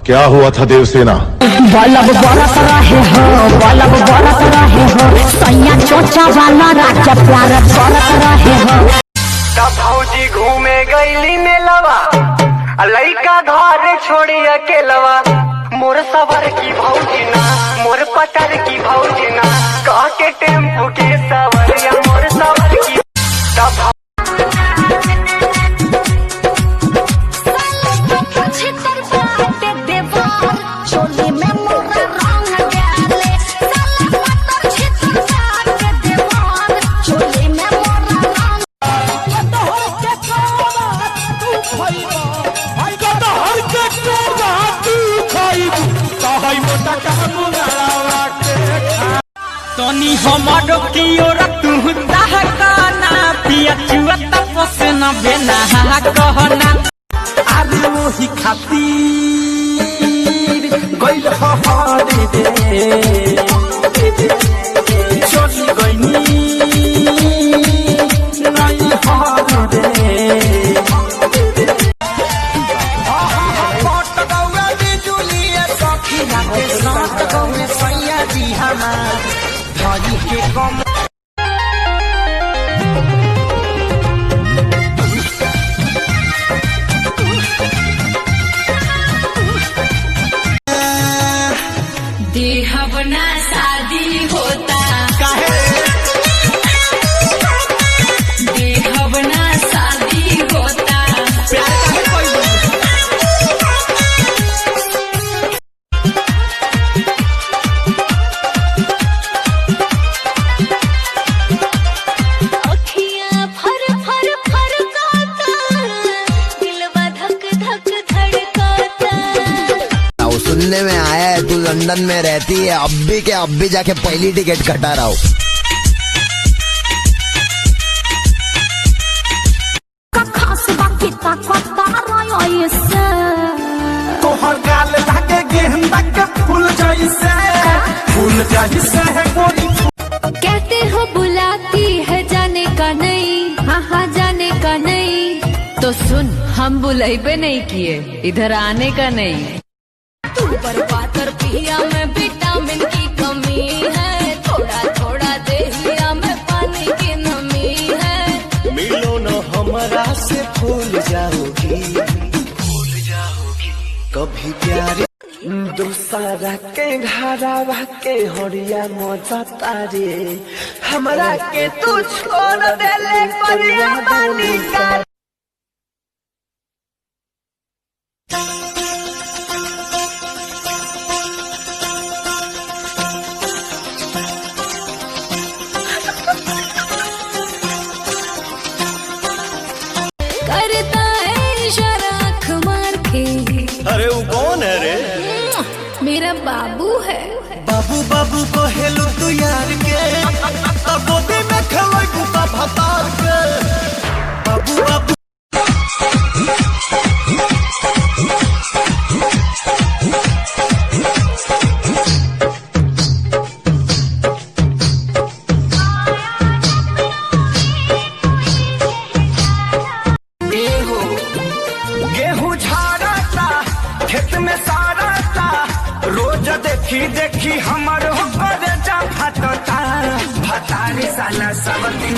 क्या हुआ था देवसेना? बलब बरस रहे हो, बलब बरस रहे हो, सैया चोचा वाला राज्य प्यार करत रहे हो। तब भौजी घूमे गईली मेलवा, लइका घर छोड़ी अकेलवा। मोर सवर की भौजी ना, मोर पटर की भौजी ना, कह के टेम्पू के सवरिया मोर सवर की। तब तनी हमारो की ओर तू दहकाना पिया चुआ तपस न बेना कहना। आदि मोही खातिर गइल हहारे रे चली गइनी नहीं हार रे। पट गौआ बिजुलिए सखी राते साथ गौए सैया जी हमार भाई के कम। देहबना शादी होता देहबना शादी होता अखियां फर फर फरकाता दिलवा धक धक धड़काता। सुनने में आया है तू लंदन में रहती है, अब भी जाके पहली टिकट कटा रहा हूँ। तोहर गाल लागे गेंदा के फूल जैसे, फूल जैसे है गोरी। कहते हो बुलाती है जाने का नहीं, हाँ हाँ जाने का नहीं। तो सुन, हम बुलाइबे नहीं किए, इधर आने का नहीं। तू बर्बाद पिया में विटामिन की कमी है, थोड़ा थोड़ा देहिया में पानी की नमी है। मिलो न हमरा से भूल जाओगी कभी प्यार। दूसरा के घरवा के हरिया मजा तारे, हमरा के तू छोड़ देले करिया पानी का। करता है इशारा आँख मार के। अरे वो कौन है रे? मेरा बाबू है। बाबू बाबू को हेलो तू यार के, अब गोदी में खेलोई बुता भतार के। बाबू बाबू गेहूं झाड़ता खेत में सारता, रोज देखी देखी हमर हो जा फटता। भतारी साला सब दिन